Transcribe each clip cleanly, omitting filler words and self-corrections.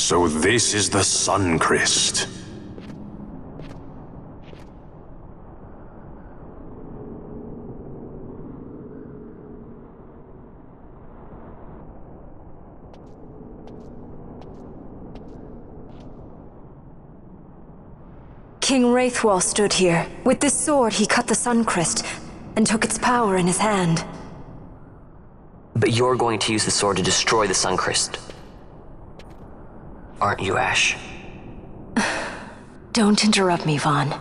So this is the Sun Crest. King Wraithwall stood here. With this sword, he cut the Sun Crest and took its power in his hand. But you're going to use the sword to destroy the Sun Crest. Aren't you, Ash? Don't interrupt me, Vaughn.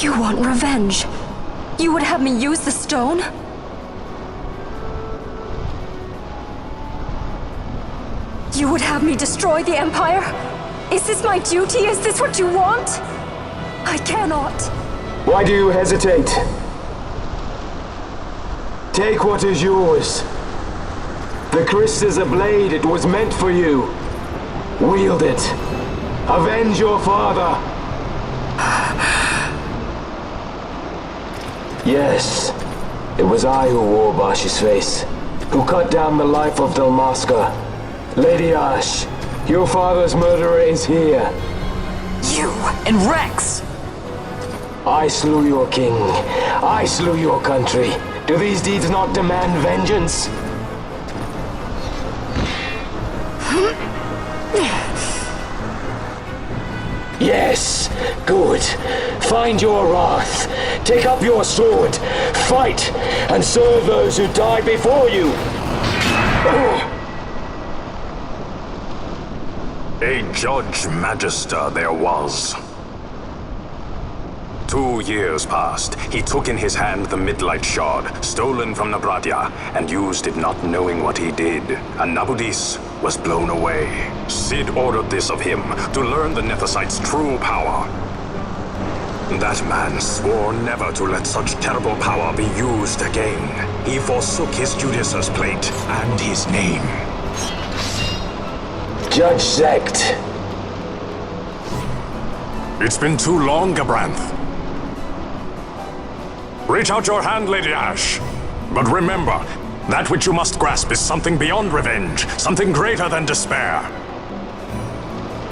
You want revenge? You would have me use the stone? You would have me destroy the Empire? Is this my duty? Is this what you want? I cannot. Why do you hesitate? Take what is yours. The crest is a blade. It was meant for you. Wield it. Avenge your father. Yes, it was I who wore Bash's face, who cut down the life of Dalmasca. Lady Ash, your father's murderer is here. You and Rex! I slew your king. I slew your country. Do these deeds not demand vengeance? Yes, good. Find your wrath. Take up your sword. Fight, and serve those who died before you. A Judge Magister there was. 2 years passed. He took in his hand the Midlight Shard, stolen from Nabradia, and used it not knowing what he did. And Nabudis was blown away. Sid ordered this of him, to learn the Nethicite's true power. That man swore never to let such terrible power be used again. He forsook his Judaser's plate and his name. Judge Zect. It's been too long, Gabranth. Reach out your hand, Lady Ash. But remember, that which you must grasp is something beyond revenge, something greater than despair.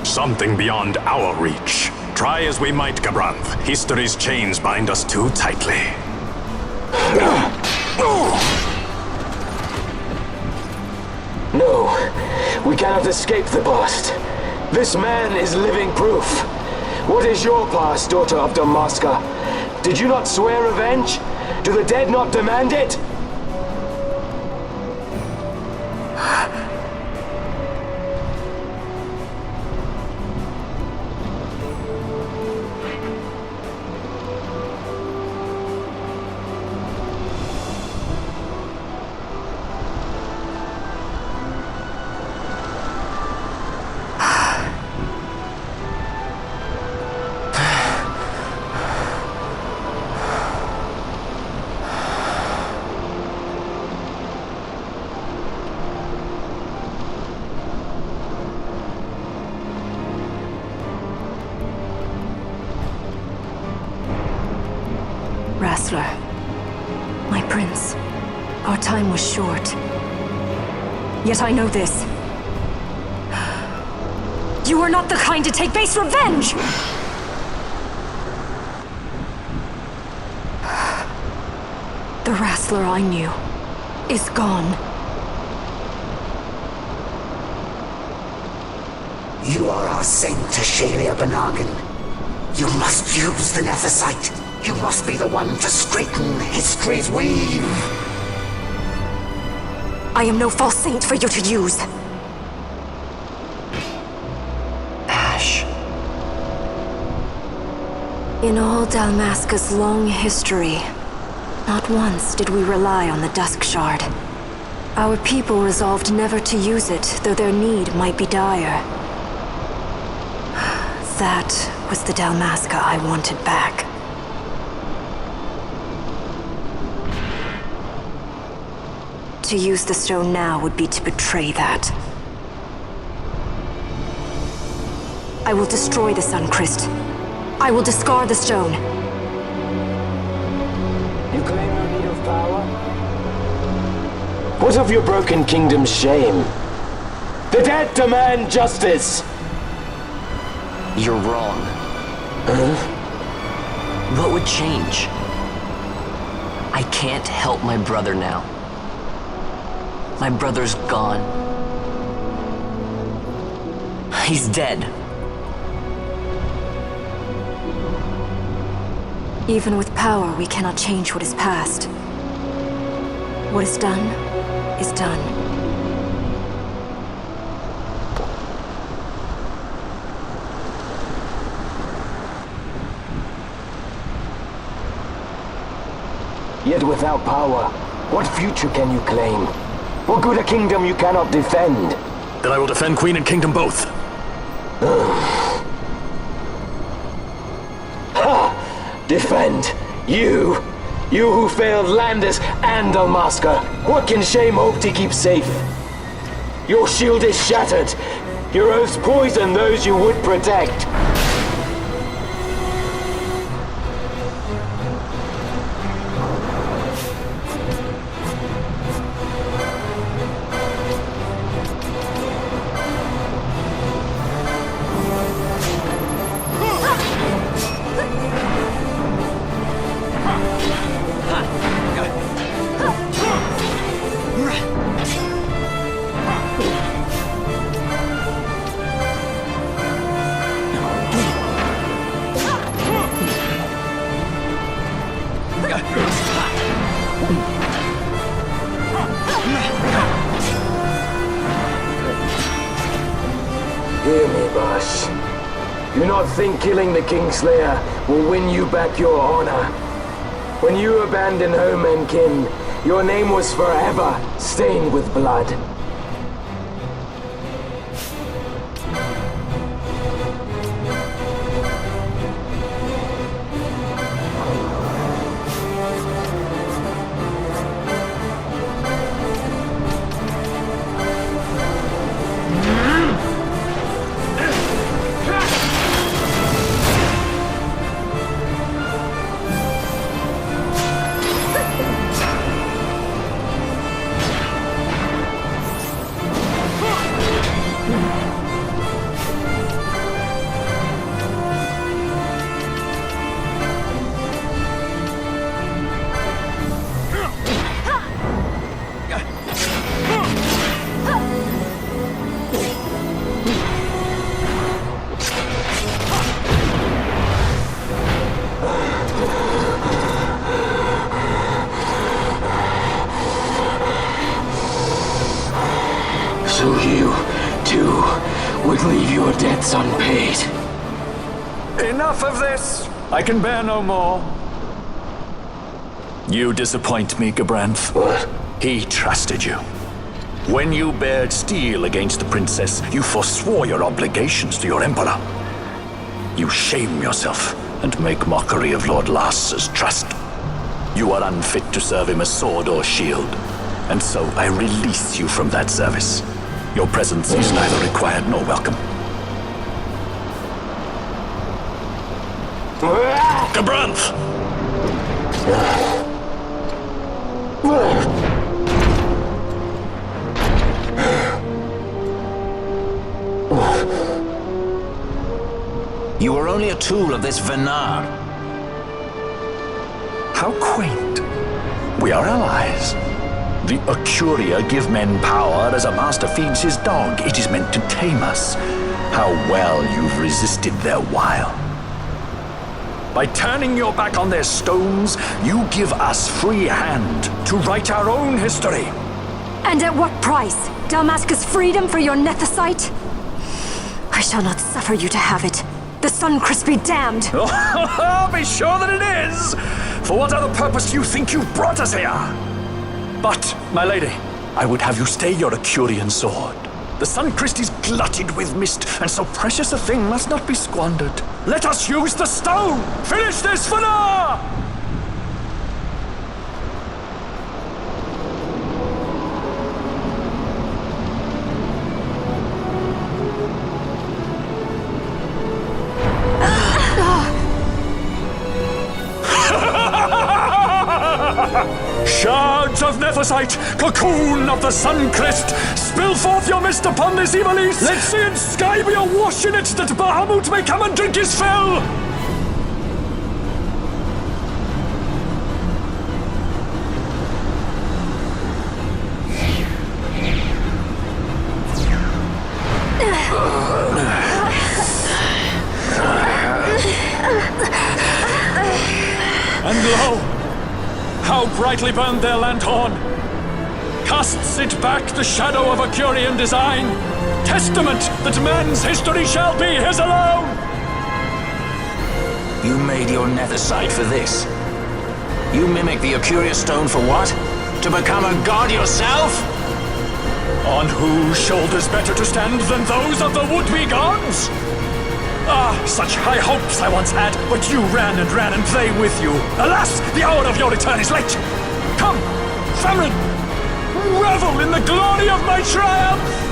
Something beyond our reach. Try as we might, Gabranth, history's chains bind us too tightly. No, we cannot escape the past. This man is living proof. What is your past, daughter of Dalmasca? Did you not swear revenge? Do the dead not demand it? Rassler, my prince, our time was short. Yet I know this. You are not the kind to take base revenge! The Rassler I knew is gone. You are our saint, Tashalia Benargan. You must use the Nephesite. You must be the one to straighten history's weave. I am no false saint for you to use. Ash. In all Dalmasca's long history, not once did we rely on the Dusk Shard. Our people resolved never to use it, though their need might be dire. That was the Dalmasca I wanted back. To use the stone now would be to betray that. I will destroy the Suncrest. I will discard the stone. You claim no need of power? What of your broken kingdom's shame? The dead demand justice! You're wrong. What would change? I can't help my brother now. My brother's gone. He's dead. Even with power, we cannot change what is past. What is done, is done. Yet without power, what future can you claim? What good a kingdom you cannot defend? Then I will defend Queen and Kingdom both. Defend? You? You who failed Landis and Dalmasca. What can shame hope to keep safe? Your shield is shattered. Your oaths poison those you would protect. Hear me, Bash. Do not think killing the Kingslayer will win you back your honor. When you abandoned home and kin, your name was forever stained with blood. So you, too, would leave your debts unpaid. Enough of this! I can bear no more. You disappoint me, Gabranth. What? He trusted you. When you bared steel against the princess, you forswore your obligations to your emperor. You shame yourself and make mockery of Lord Lars's trust. You are unfit to serve him as sword or shield, and so I release you from that service. Your presence is neither required nor welcome. Gabranth! You were only a tool of this Venar. How quaint. We are allies. The Acuria give men power as a master feeds his dog. It is meant to tame us. How well you've resisted their wile. By turning your back on their stones, you give us free hand to write our own history. And at what price? Dalmasca's freedom for your nethicite? I shall not suffer you to have it. The Suncrest be damned! Be sure that it is! For what other purpose do you think you brought us here? But, my lady, I would have you stay your Acurian sword. The Suncrest is glutted with mist, and so precious a thing must not be squandered. Let us use the stone! Finish this for now! Shards of Nethicite, cocoon of the Suncrest, spill forth your mist upon this evil east. Let sea and sky be awash in it, that Bahamut may come and drink his fill. And lo! How brightly burned their lanthorn! Casts it back the shadow of Acurian design, testament that man's history shall be his alone! You made your nethicite for this. You mimic the Acuria stone for what? To become a god yourself? On whose shoulders better to stand than those of the would-be gods? Ah, such high hopes I once had, but you ran and they with you. Alas, the hour of your return is late. Come, Famfrit, revel in the glory of my triumph!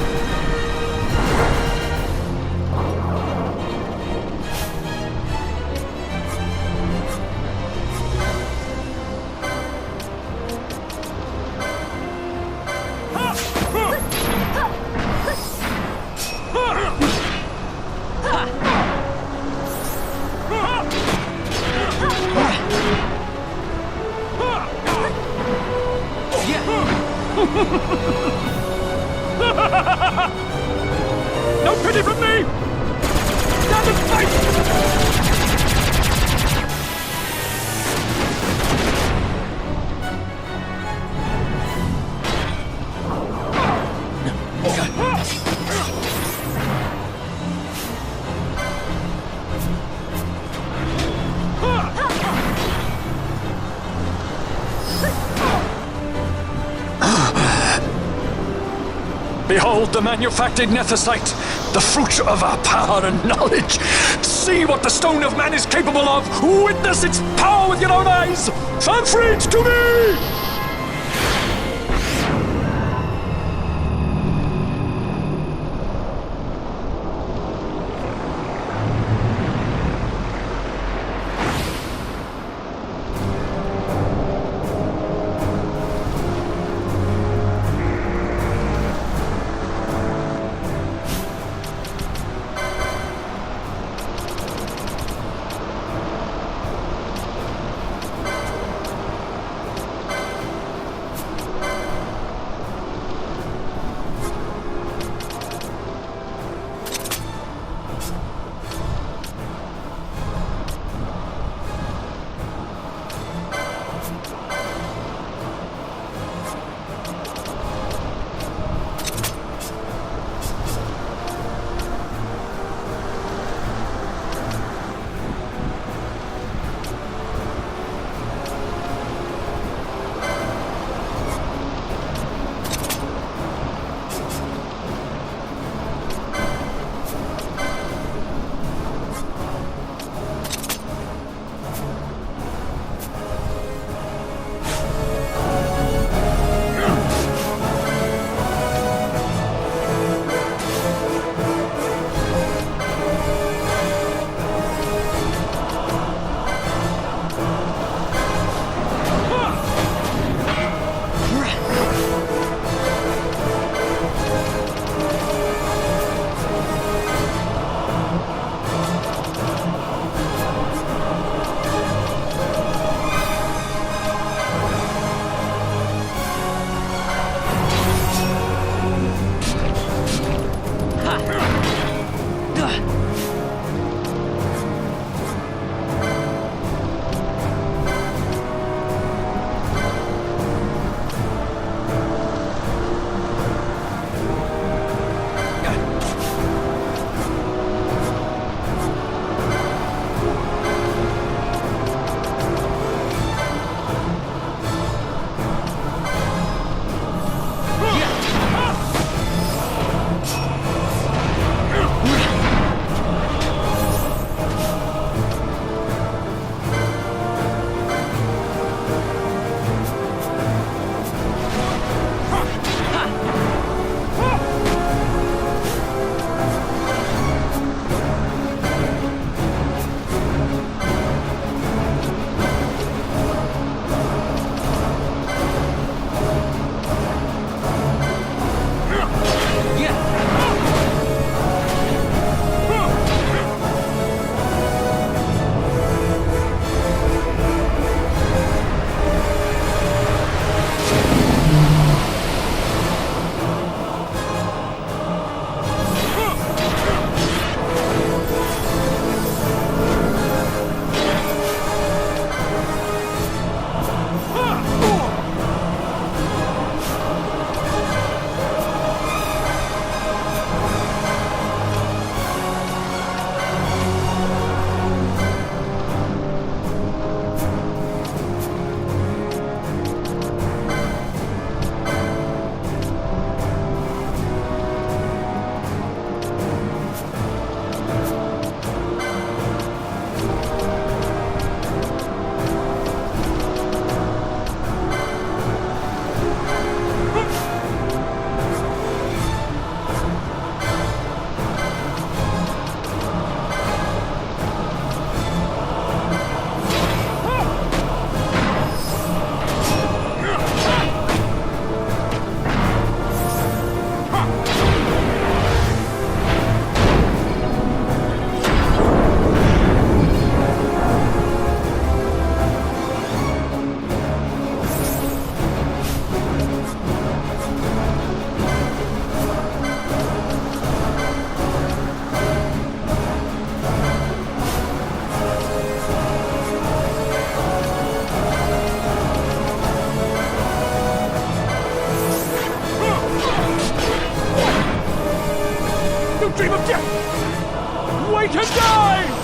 No pity from me! Stand and fight! Behold the manufactured nethicite, the fruit of our power and knowledge. See what the stone of man is capable of. Witness its power with your own eyes. Famfrit, to me! dream of death! Wait and die!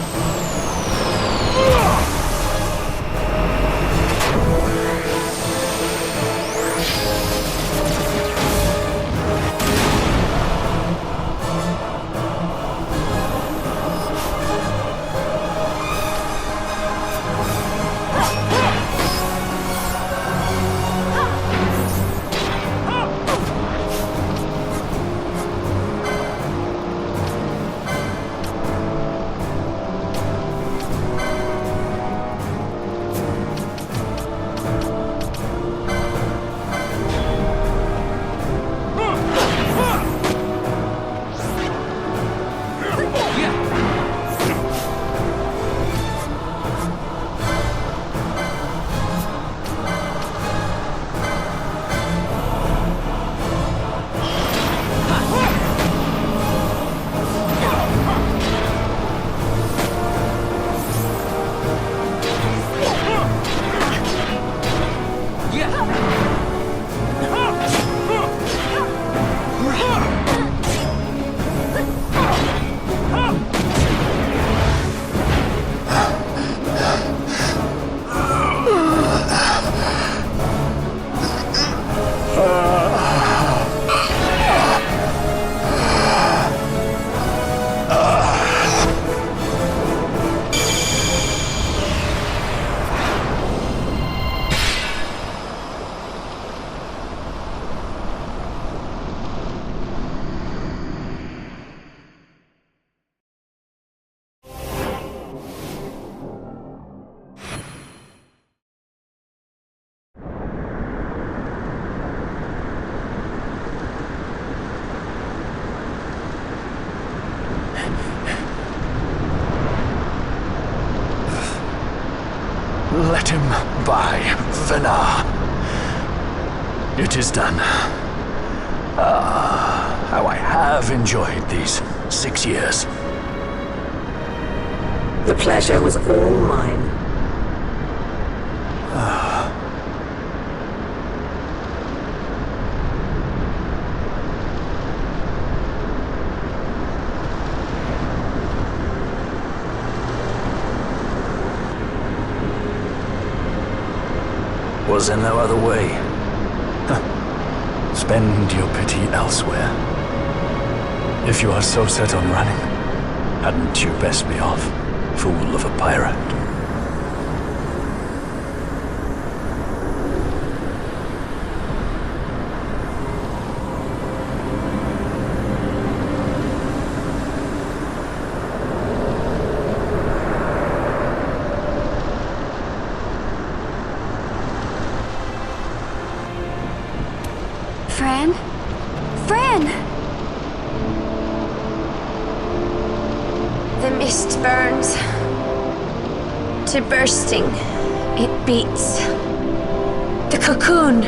Let him by, Venar. It is done. How I have enjoyed these 6 years. The pleasure was all mine. Was there no other way? Spend your pity elsewhere. If you are so set on running, hadn't you best be off, fool of a pirate? Fran? Fran! The mist burns to bursting. It beats. The cocoon.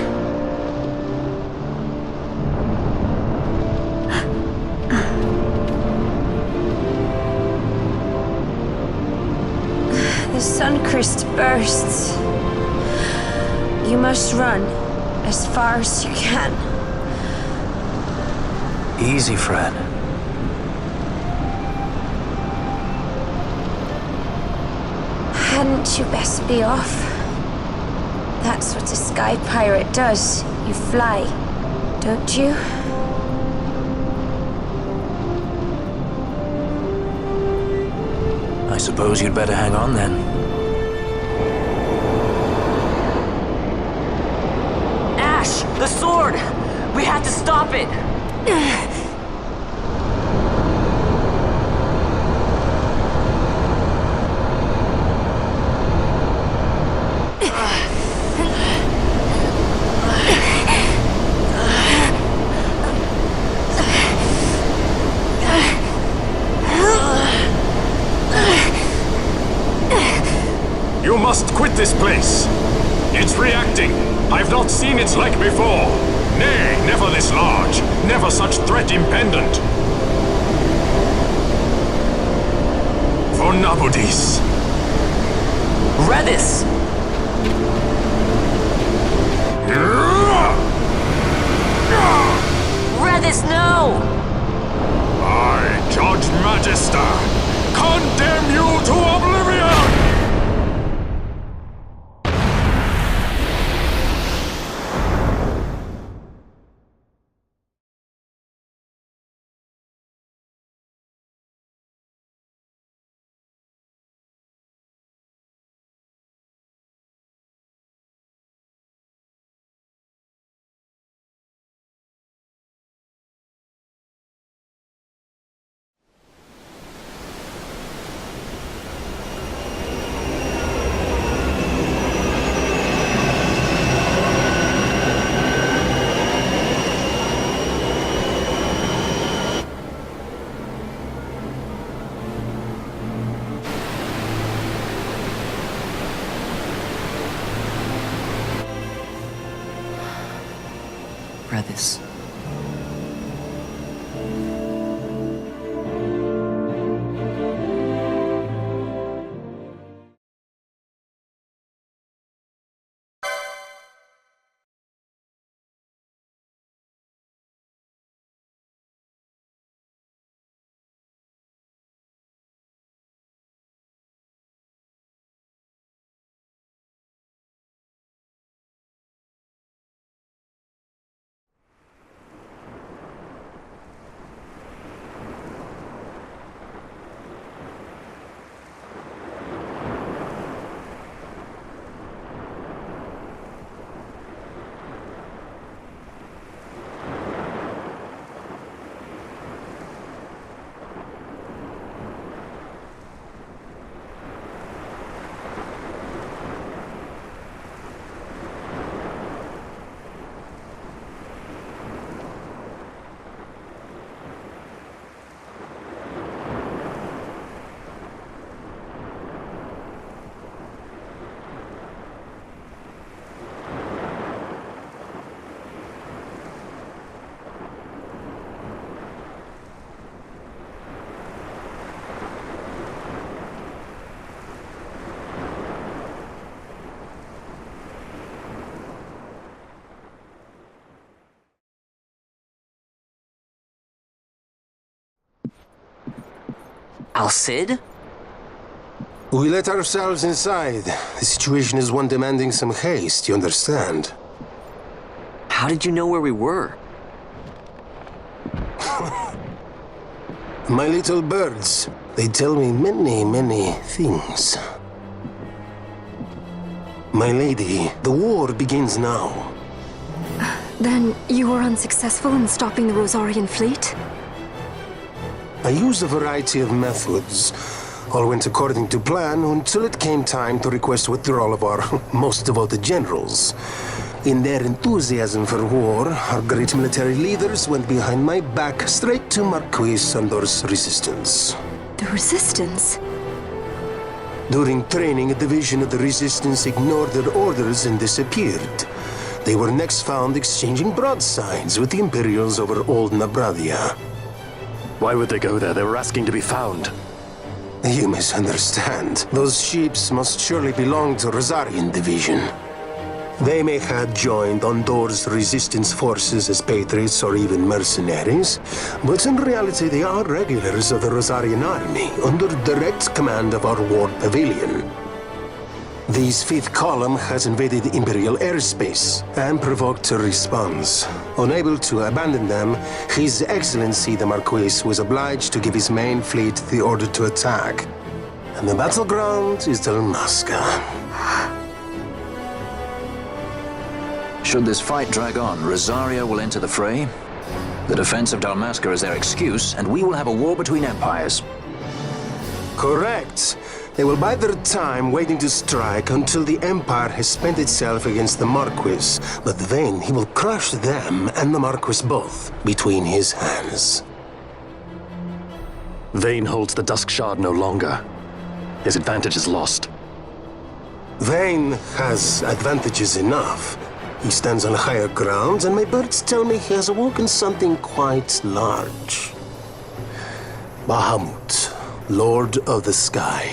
The Suncrist bursts. You must run as far as you can. Easy, Fran. Hadn't you best be off? That's what a sky pirate does. You fly, don't you? I suppose you'd better hang on then. Ash! The sword! We have to stop it! You must quit this place. It's reacting. I've not seen its like before. Nay, never this large. Never such threat impendent. For Nabudis. Redis! Redis, no! I Al-Cid? We let ourselves inside. The situation is one demanding some haste, you understand? How did you know where we were? My little birds, they tell me many, many things. My lady, the war begins now. Then you were unsuccessful in stopping the Rosarian fleet? I used a variety of methods. All went according to plan until it came time to request withdrawal of our most devoted generals. In their enthusiasm for war, our great military leaders went behind my back straight to Marquis Sandor's resistance. The Resistance? During training, a division of the Resistance ignored their orders and disappeared. They were next found exchanging broadsides with the Imperials over Old Nabradia. Why would they go there? They were asking to be found. You misunderstand. Those ships must surely belong to Rosarian Division. They may have joined Ondor's resistance forces as patriots or even mercenaries, but in reality they are regulars of the Rosarian army, under direct command of our war pavilion. This fifth column has invaded Imperial airspace and provoked a response. Unable to abandon them, His Excellency the Marquis was obliged to give his main fleet the order to attack. And the battleground is Dalmasca. Should this fight drag on, Rosaria will enter the fray. The defense of Dalmasca is their excuse, and we will have a war between empires. Correct. They will bide their time waiting to strike until the Empire has spent itself against the Marquis. But then he will crush them and the Marquis both between his hands. Vayne holds the Dusk Shard no longer. His advantage is lost. Vayne has advantages enough. He stands on higher ground, and my birds tell me he has awoken something quite large. Bahamut, Lord of the Sky.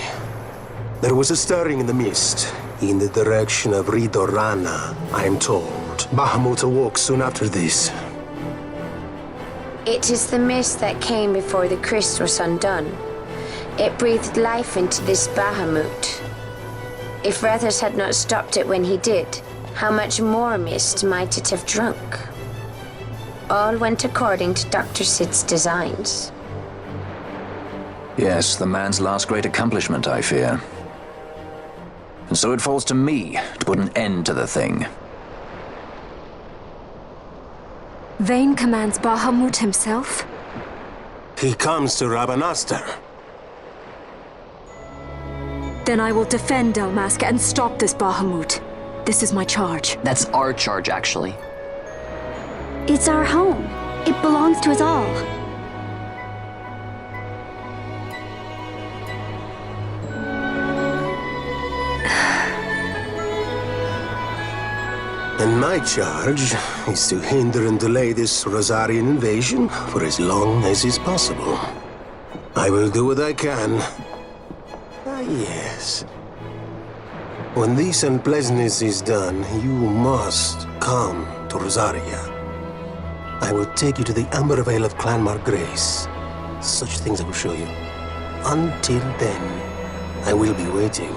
There was a stirring in the mist, in the direction of Ridorana, I am told. Bahamut awoke soon after this. It is the mist that came before the crystal was undone. It breathed life into this Bahamut. If Rethers had not stopped it when he did, how much more mist might it have drunk? All went according to Dr. Sid's designs. Yes, the man's last great accomplishment, I fear. And so it falls to me to put an end to the thing. Vayne commands Bahamut himself? He comes to Rabanastar. Then I will defend Dalmasca and stop this Bahamut. This is my charge. That's our charge, actually. It's our home. It belongs to us all. And my charge is to hinder and delay this Rosarian invasion for as long as is possible. I will do what I can. Ah, yes. When this unpleasantness is done, you must come to Rosaria. I will take you to the Amber Vale of Clan Margrace. Such things I will show you. Until then, I will be waiting.